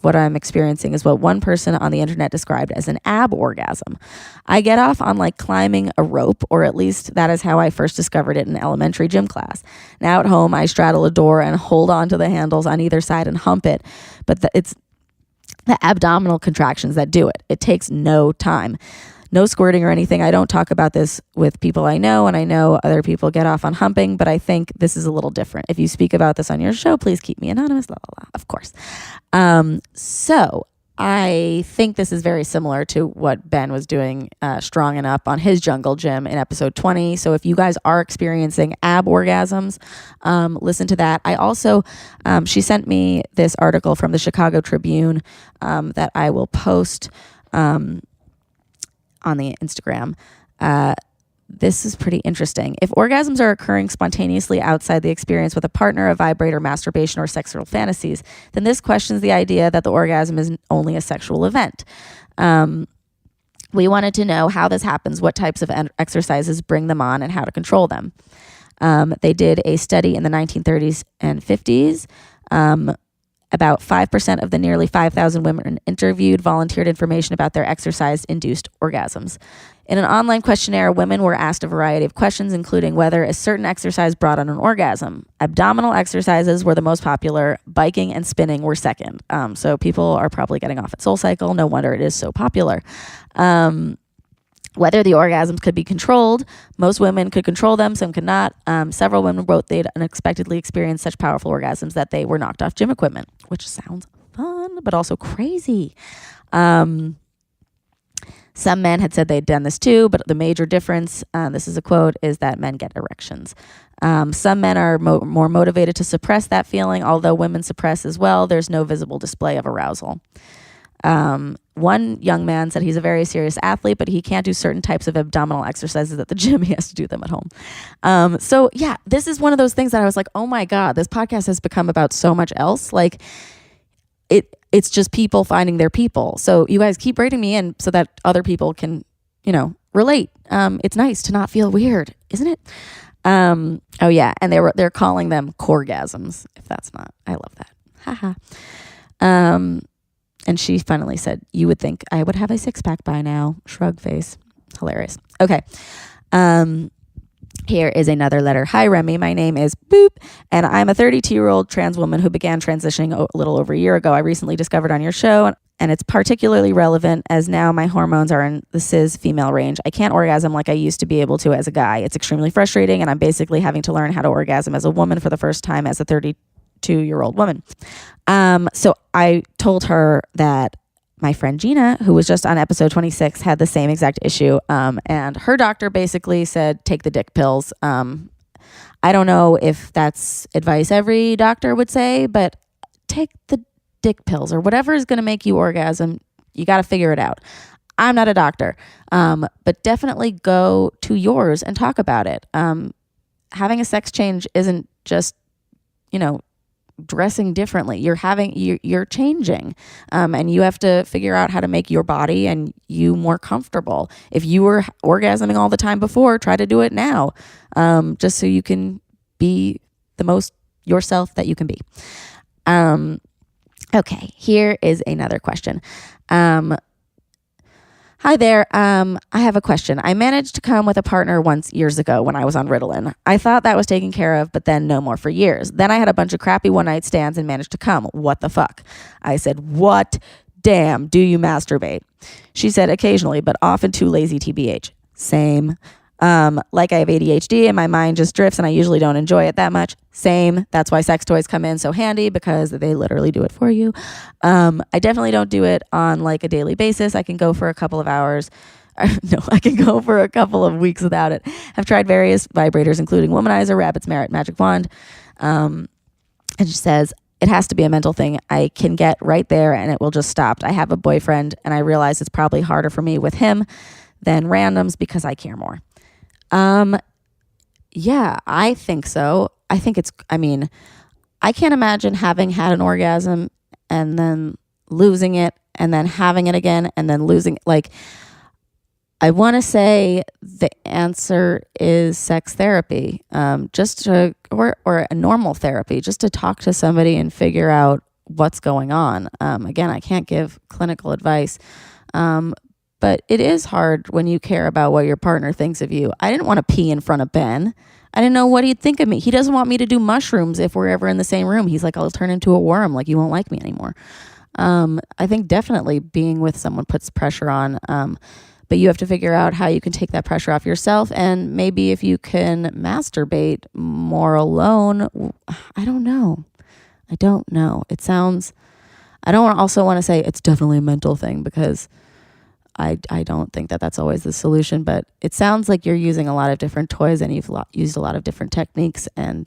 what I'm experiencing is what one person on the internet described as an ab orgasm. I get off on like climbing a rope, or at least that is how I first discovered it in elementary gym class. Now at home, I straddle a door and hold on to the handles on either side and hump it, but it's the abdominal contractions that do it. It takes no time. No squirting or anything. I don't talk about this with people I know, and I know other people get off on humping, but I think this is a little different. If you speak about this on your show, please keep me anonymous, blah, blah, blah, of course. So I think this is very similar to what Ben was doing strong and up on his jungle gym in episode 20. So if you guys are experiencing ab orgasms, listen to that. I also, she sent me this article from the Chicago Tribune that I will post on the Instagram. This is pretty interesting. If orgasms are occurring spontaneously outside the experience with a partner, a vibrator, masturbation, or sexual fantasies, then this questions the idea that the orgasm is only a sexual event. We wanted to know how this happens, what types of exercises bring them on, and how to control them. They did a study in the 1930s and 50s. About 5% of the nearly 5,000 women interviewed volunteered information about their exercise-induced orgasms. In an online questionnaire, women were asked a variety of questions, including whether a certain exercise brought on an orgasm. Abdominal exercises were the most popular. Biking and spinning were second. So people are probably getting off at SoulCycle. No wonder it is so popular. Whether the orgasms could be controlled, most women could control them, some could not. Several women wrote they'd unexpectedly experienced such powerful orgasms that they were knocked off gym equipment, which sounds fun, but also crazy. Some men had said they'd done this too, but the major difference, this is a quote, is that men get erections. Some men are more motivated to suppress that feeling, although women suppress as well. There's no visible display of arousal. One young man said he's a very serious athlete, but he can't do certain types of abdominal exercises at the gym. He has to do them at home. So yeah, this is one of those things that I was like, oh my God, this podcast has become about so much else. Like it's just people finding their people. So you guys keep writing me in so that other people can, relate. It's nice to not feel weird, isn't it? Oh yeah. And they're calling them coregasms. If that's not, I love that. Haha. And she finally said, you would think I would have a 6-pack by now. Shrug face. Hilarious. Okay. Here is another letter. Hi, Remy. My name is Boop, and I'm a 32-year-old trans woman who began transitioning a little over a year ago. I recently discovered on your show, and it's particularly relevant as now my hormones are in the cis female range. I can't orgasm like I used to be able to as a guy. It's extremely frustrating, and I'm basically having to learn how to orgasm as a woman for the first time as a 32-year-old woman. So I told her that my friend Gina, who was just on episode 26, had the same exact issue. And her doctor basically said, take the dick pills. I don't know if that's advice every doctor would say, but take the dick pills or whatever is going to make you orgasm. You got to figure it out. I'm not a doctor, but definitely go to yours and talk about it. Having a sex change isn't just, dressing differently. You're changing. And you have to figure out how to make your body and you more comfortable. If you were orgasming all the time before, try to do it now. Just so you can be the most yourself that you can be. Okay, here is another question. Hi there. I have a question. I managed to come with a partner once years ago when I was on Ritalin. I thought that was taken care of, but then no more for years. Then I had a bunch of crappy one-night stands and managed to come. What the fuck? I said, what? Damn, do you masturbate? She said occasionally, but often too lazy TBH. Same. Like I have ADHD and my mind just drifts and I usually don't enjoy it that much. Same. That's why sex toys come in so handy because they literally do it for you. I definitely don't do it on like a daily basis. I can go for a couple of hours. No, I can go for a couple of weeks without it. I've tried various vibrators, including Womanizer, Rabbit's Merit, Magic Wand. And she says, it has to be a mental thing. I can get right there and it will just stop. I have a boyfriend and I realize it's probably harder for me with him than randoms because I care more. Yeah, I think so. I can't imagine having had an orgasm and then losing it and then having it again and then losing it. Like, I want to say the answer is sex therapy, or a normal therapy, just to talk to somebody and figure out what's going on. Again, I can't give clinical advice, but it is hard when you care about what your partner thinks of you. I didn't want to pee in front of Ben. I didn't know what he'd think of me. He doesn't want me to do mushrooms if we're ever in the same room. He's like, I'll turn into a worm. Like, you won't like me anymore. I think definitely being with someone puts pressure on, but you have to figure out how you can take that pressure off yourself. And maybe if you can masturbate more alone, I don't know. I don't also want to say it's definitely a mental thing because I don't think that that's always the solution, but it sounds like you're using a lot of different toys and you've used a lot of different techniques. And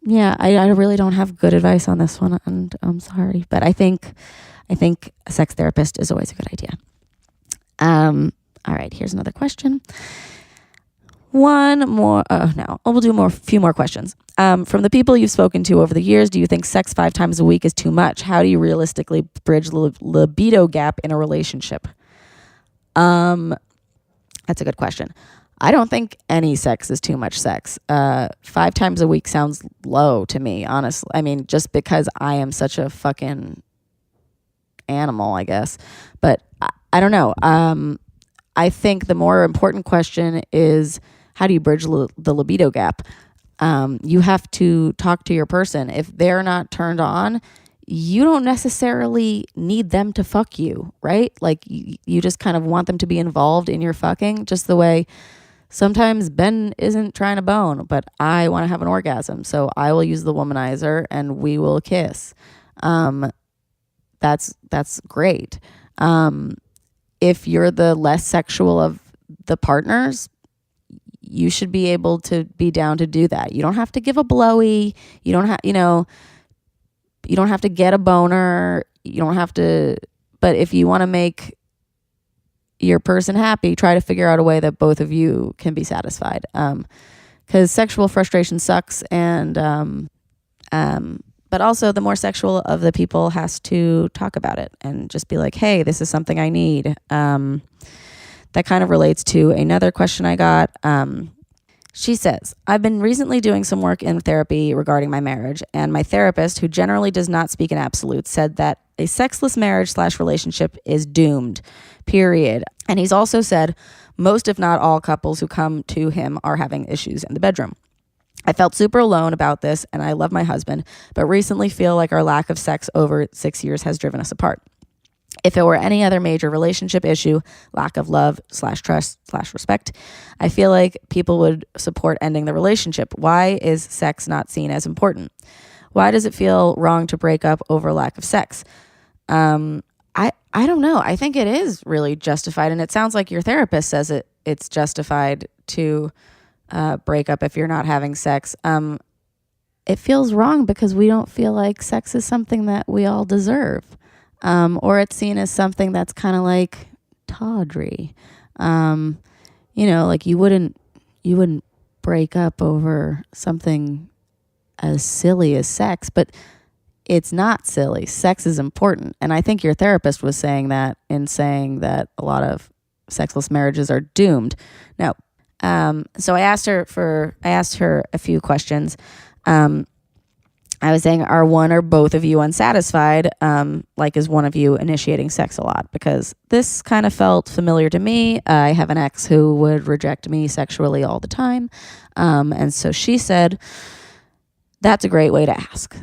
yeah, I really don't have good advice on this one, and I'm sorry, but I think a sex therapist is always a good idea. All right, here's another question. One more. We'll do a few more questions. From the people you've spoken to over the years, do you think sex 5 times a week is too much? How do you realistically bridge the libido gap in a relationship? That's a good question. I don't think any sex is too much sex. 5 times a week sounds low to me, honestly. I mean, just because I am such a fucking animal, I guess. But I don't know. I think the more important question is, how do you bridge the libido gap? You have to talk to your person. If they're not turned on, you don't necessarily need them to fuck you, right? Like, you just kind of want them to be involved in your fucking, just the way sometimes Ben isn't trying to bone, but I want to have an orgasm. So I will use the womanizer and we will kiss. That's great. If you're the less sexual of the partners, you should be able to be down to do that. You don't have to give a blowy. You don't have to get a boner. You don't have to, but if you want to make your person happy, try to figure out a way that both of you can be satisfied. Because sexual frustration sucks. And, but also the more sexual of the people has to talk about it and just be like, hey, this is something I need. That kind of relates to another question I got. She says, I've been recently doing some work in therapy regarding my marriage, and my therapist, who generally does not speak in absolutes, said that a sexless marriage/relationship is doomed, period. And he's also said most, if not all, couples who come to him are having issues in the bedroom. I felt super alone about this, and I love my husband, but recently feel like our lack of sex over 6 years has driven us apart. If it were any other major relationship issue, lack of love/trust/respect, I feel like people would support ending the relationship. Why is sex not seen as important? Why does it feel wrong to break up over lack of sex? I don't know. I think it is really justified, and it sounds like your therapist says it's justified to break up if you're not having sex. It feels wrong because we don't feel like sex is something that we all deserve. Or it's seen as something that's kind of like tawdry. Like you wouldn't break up over something as silly as sex, but it's not silly. Sex is important. And I think your therapist was saying that in saying that a lot of sexless marriages are doomed. No. So I asked her a few questions. I was saying, are one or both of you unsatisfied? Like, is one of you initiating sex a lot? Because this kind of felt familiar to me. I have an ex who would reject me sexually all the time. And so she said, that's a great way to ask.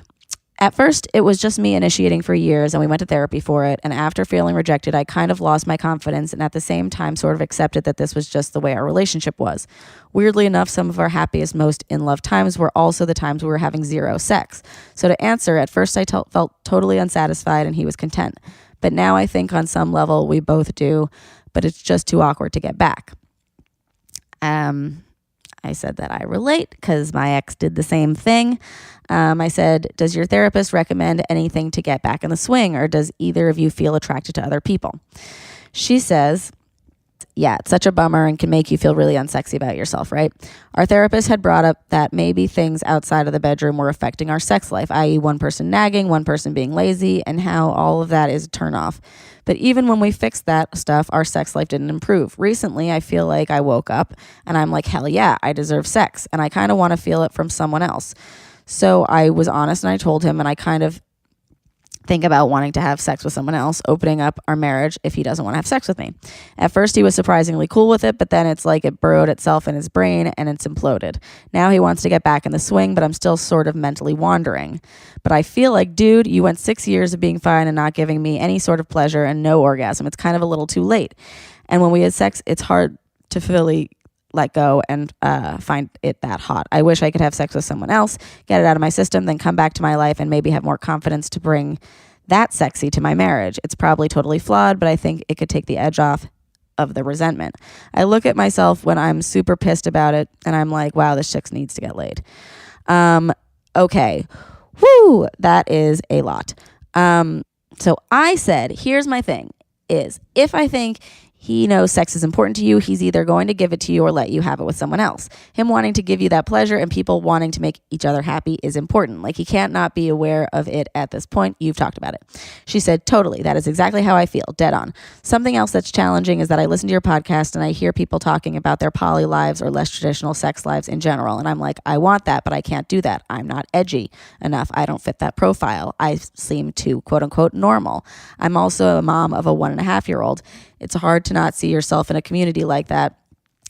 At first, it was just me initiating for years, and we went to therapy for it. And after feeling rejected, I kind of lost my confidence and at the same time sort of accepted that this was just the way our relationship was. Weirdly enough, some of our happiest, most in-love times were also the times we were having zero sex. So to answer, at first I felt totally unsatisfied and he was content. But now I think on some level we both do, but it's just too awkward to get back. I said that I relate because my ex did the same thing. I said, does your therapist recommend anything to get back in the swing, or does either of you feel attracted to other people? She says, yeah, it's such a bummer and can make you feel really unsexy about yourself, right? Our therapist had brought up that maybe things outside of the bedroom were affecting our sex life, i.e. one person nagging, one person being lazy, and how all of that is a turnoff. But even when we fixed that stuff, our sex life didn't improve. Recently, I feel like I woke up and I'm like, hell yeah, I deserve sex. And I kind of want to feel it from someone else. So I was honest and I told him, and I kind of think about wanting to have sex with someone else, opening up our marriage if he doesn't want to have sex with me. At first, he was surprisingly cool with it, but then it's like it burrowed itself in his brain and it's imploded. Now he wants to get back in the swing, but I'm still sort of mentally wandering. But I feel like, dude, you went 6 years of being fine and not giving me any sort of pleasure and no orgasm. It's kind of a little too late. And when we had sex, it's hard to fully let go and find it that hot. I wish I could have sex with someone else, get it out of my system, then come back to my life and maybe have more confidence to bring that sexy to my marriage. It's probably totally flawed, but I think it could take the edge off of the resentment. I look at myself when I'm super pissed about it and I'm like, wow, this chick needs to get laid. Okay. Woo, that is a lot. So I said, here's my thing is if I think he knows sex is important to you, he's either going to give it to you or let you have it with someone else. Him wanting to give you that pleasure and people wanting to make each other happy is important. Like, he can't not be aware of it at this point. You've talked about it. She said, totally. That is exactly how I feel. Dead on. Something else that's challenging is that I listen to your podcast and I hear people talking about their poly lives or less traditional sex lives in general. And I'm like, I want that, but I can't do that. I'm not edgy enough. I don't fit that profile. I seem too quote unquote normal. I'm also a mom of a 1.5-year-old. It's hard to not see yourself in a community like that,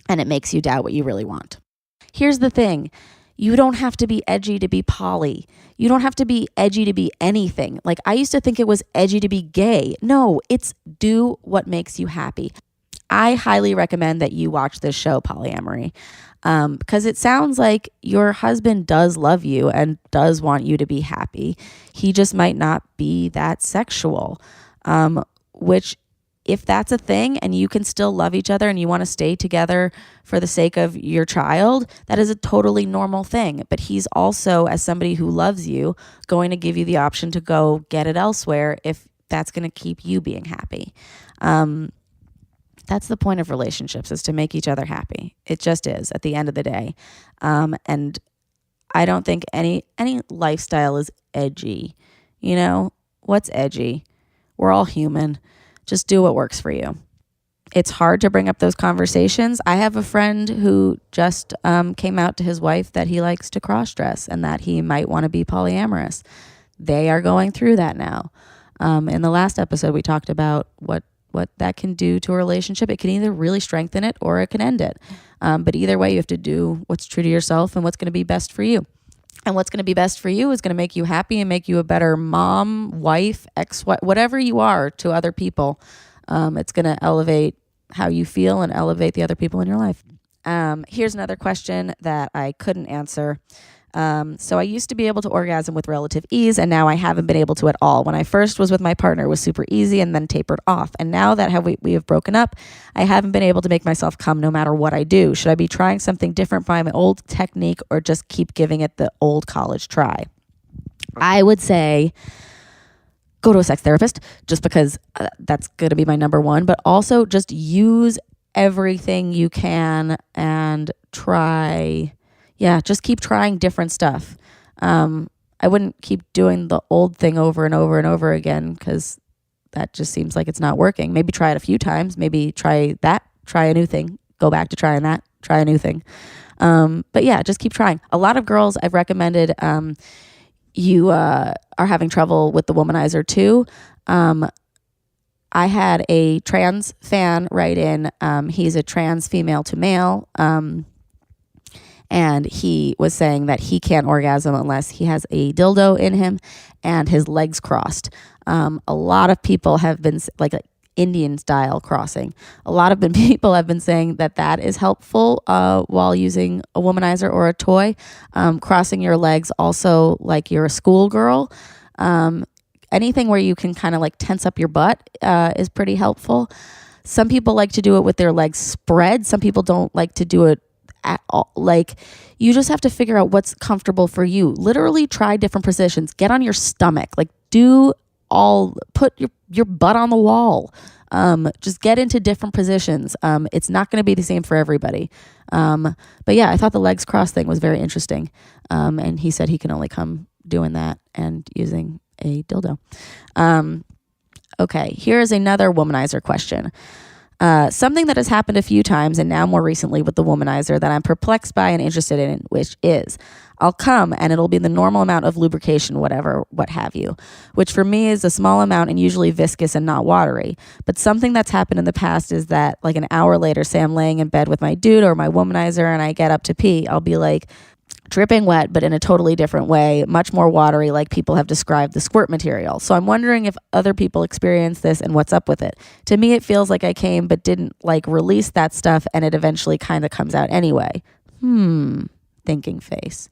and it makes you doubt what you really want. Here's the thing. You don't have to be edgy to be poly. You don't have to be edgy to be anything. Like, I used to think it was edgy to be gay. No, it's do what makes you happy. I highly recommend that you watch this show, Polyamory, because it sounds like your husband does love you and does want you to be happy. He just might not be that sexual, which if that's a thing and you can still love each other and you want to stay together for the sake of your child, that is a totally normal thing. But he's also, as somebody who loves you, going to give you the option to go get it elsewhere if that's going to keep you being happy. That's the point of relationships, is to make each other happy. It just is at the end of the day. And I don't think any lifestyle is edgy. You know, what's edgy? We're all human. Just do what works for you. It's hard to bring up those conversations. I have a friend who just came out to his wife that he likes to cross-dress and that he might want to be polyamorous. They are going through that now. In the last episode, we talked about what that can do to a relationship. It can either really strengthen it or it can end it. But either way, you have to do what's true to yourself and what's going to be best for you. And what's going to be best for you is going to make you happy and make you a better mom, wife, ex-wife, whatever you are to other people. It's going to elevate how you feel and elevate the other people in your life. Here's another question that I couldn't answer. So I used to be able to orgasm with relative ease, and now I haven't been able to at all. When I first was with my partner, it was super easy and then tapered off. And now that we have broken up, I haven't been able to make myself come no matter what I do. Should I be trying something different by my old technique or just keep giving it the old college try? I would say go to a sex therapist, just because that's going to be my number one, but also just use everything you can and try. Yeah, just keep trying different stuff. I wouldn't keep doing the old thing over and over and over again, because that just seems like it's not working. Maybe try it a few times. Maybe try that, try a new thing, go back to trying that, try a new thing. But yeah, just keep trying. A lot of girls I've recommended, you are having trouble with the womanizer too. I had a trans fan write in. He's a trans female to male. And he was saying that he can't orgasm unless he has a dildo in him and his legs crossed. A lot of people have been like Indian style crossing. A lot of people have been saying that is helpful while using a womanizer or a toy. Crossing your legs also like you're a schoolgirl. Anything where you can kind of like tense up your butt is pretty helpful. Some people like to do it with their legs spread. Some people don't like to do it at all. Like, you just have to figure out what's comfortable for you. Literally try different positions. Get on your stomach. Like, put your butt on the wall. Just get into different positions. It's not going to be the same for everybody. But yeah, I thought the legs cross thing was very interesting. And he said he can only come doing that and using a dildo. Okay, here's another womanizer question. Something that has happened a few times and now more recently with the womanizer that I'm perplexed by and interested in, which is I'll come and it'll be the normal amount of lubrication, whatever, what have you, which for me is a small amount and usually viscous and not watery. But something that's happened in the past is that like an hour later, say I'm laying in bed with my dude or my womanizer and I get up to pee, I'll be like dripping wet, but in a totally different way, much more watery, like people have described the squirt material. So I'm wondering if other people experience this and what's up with it. To me, it feels like I came but didn't like release that stuff and it eventually kind of comes out anyway. Thinking face.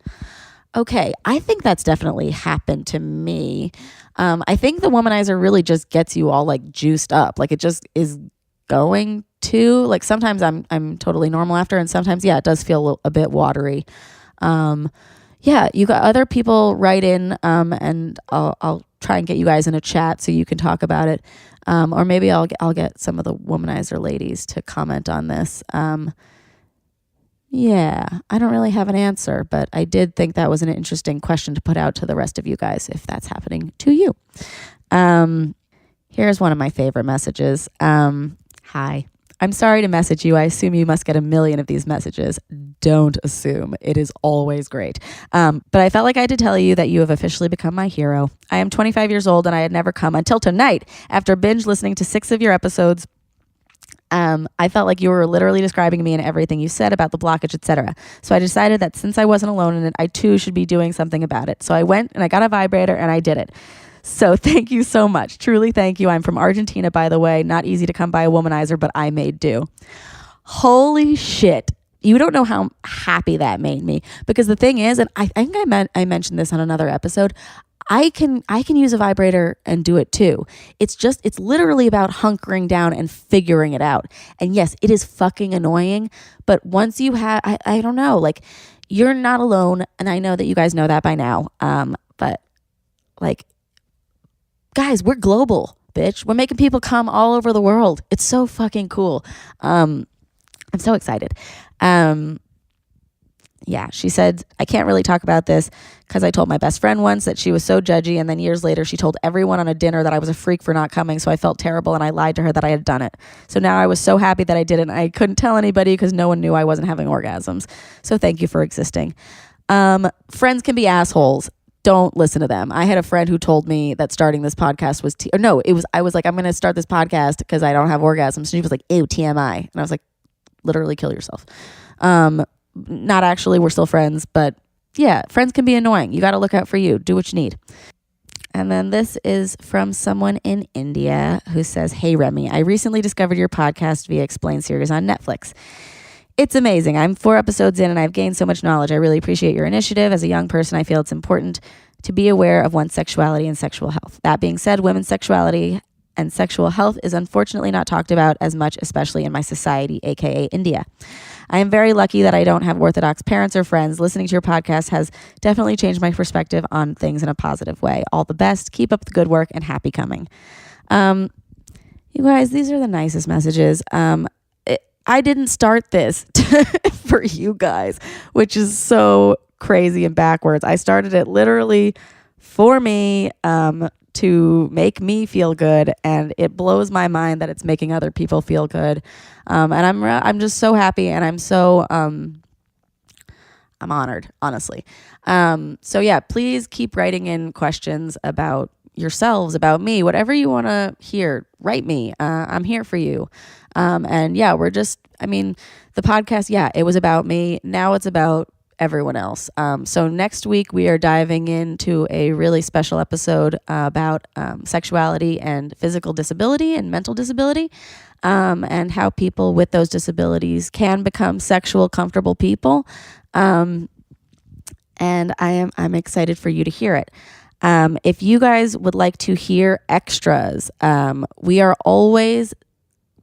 Okay, I think that's definitely happened to me. I think the womanizer really just gets you all like juiced up. Like it just is going to, like sometimes I'm totally normal after, and sometimes, yeah, it does feel a bit watery. Yeah, you got other people write in, and I'll try and get you guys in a chat so you can talk about it. Or maybe I'll get some of the womanizer ladies to comment on this. Yeah, I don't really have an answer, but I did think that was an interesting question to put out to the rest of you guys if that's happening to you. Here's one of my favorite messages. Hi. I'm sorry to message you. I assume you must get a million of these messages. Don't assume. It is always great. But I felt like I had to tell you that you have officially become my hero. I am 25 years old and I had never come until tonight after binge listening to 6 of your episodes. I felt like you were literally describing me and everything you said about the blockage, etc. So I decided that since I wasn't alone in it, I too should be doing something about it. So I went and I got a vibrator and I did it. So thank you so much. Truly thank you. I'm from Argentina, by the way. Not easy to come by a womanizer, but I made do. Holy shit. You don't know how happy that made me. Because the thing is, and I think I mentioned this on another episode, I can use a vibrator and do it too. It's literally about hunkering down and figuring it out. And yes, it is fucking annoying. But once you have, I don't know, like you're not alone. And I know that you guys know that by now. But like, guys, we're global, bitch. We're making people come all over the world. It's so fucking cool. I'm so excited. Yeah, she said, I can't really talk about this because I told my best friend once that she was so judgy. And then years later, she told everyone on a dinner that I was a freak for not coming. So I felt terrible and I lied to her that I had done it. So now I was so happy that I did it. And I couldn't tell anybody because no one knew I wasn't having orgasms. So thank you for existing. Friends can be assholes. Don't listen to them. I had a friend who told me that starting this podcast was, I was like, I'm going to start this podcast because I don't have orgasms. And she was like, ew, TMI. And I was like, literally kill yourself. Not actually, we're still friends, but yeah, friends can be annoying. You got to look out for you. Do what you need. And then this is from someone in India who says, hey, Remy, I recently discovered your podcast via Explain series on Netflix. It's amazing. I'm 4 episodes in and I've gained so much knowledge. I really appreciate your initiative. As a young person, I feel it's important to be aware of one's sexuality and sexual health. That being said, women's sexuality and sexual health is unfortunately not talked about as much, especially in my society, aka India. I am very lucky that I don't have Orthodox parents or friends. Listening to your podcast has definitely changed my perspective on things in a positive way. All the best. Keep up the good work and happy coming. You guys, these are the nicest messages. I didn't start this for you guys, which is so crazy and backwards. I started it literally for me, to make me feel good, and it blows my mind that it's making other people feel good. And I'm just so happy, and I'm so I'm honored, honestly. So yeah, please keep writing in questions about yourselves, about me, whatever you want to hear. Write me. I'm here for you. And yeah, the podcast, yeah, it was about me. Now it's about everyone else. So next week we are diving into a really special episode about sexuality and physical disability and mental disability, and how people with those disabilities can become sexual comfortable people. And I'm excited for you to hear it. If you guys would like to hear extras, we are always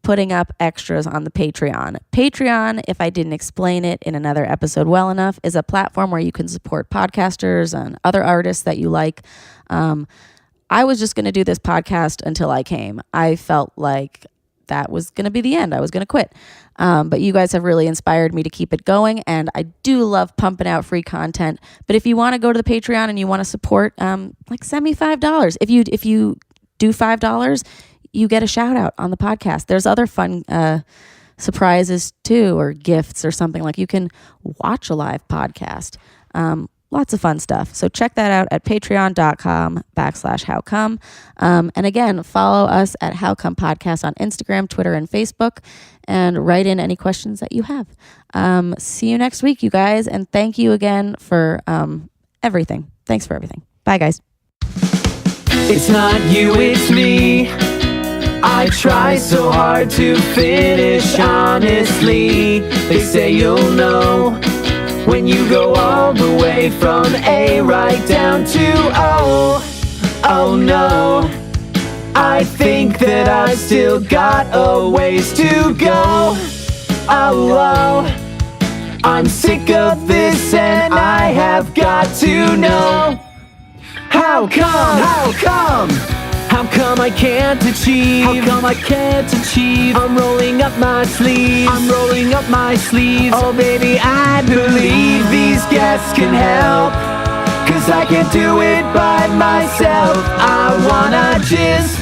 putting up extras on the Patreon. Patreon, if I didn't explain it in another episode well enough, is a platform where you can support podcasters and other artists that you like. I was just going to do this podcast until I came. I felt like that was going to be the end. I was going to quit. But you guys have really inspired me to keep it going, and I do love pumping out free content. But if you want to go to the Patreon and you want to support, send me $5. If you do $5, you get a shout out on the podcast. There's other fun surprises too, or gifts or something. Like you can watch a live podcast. Lots of fun stuff. So check that out at patreon.com/howcome. And again, follow us at How Come Podcast on Instagram, Twitter, and Facebook, and write in any questions that you have. See you next week, you guys. And thank you again for everything. Thanks for everything. Bye, guys. It's not you, it's me. I try so hard to finish honestly. They say you'll know when you go all the way from A right down to O. Oh no, I think that I still got a ways to go. Oh, I'm sick of this and I have got to know. How come? How come? How come I can't achieve? How come I can't achieve? I'm rolling up my sleeves. I'm rolling up my sleeves. Oh baby, I believe these guests can help, 'cause I can't do it by myself. I wanna jizz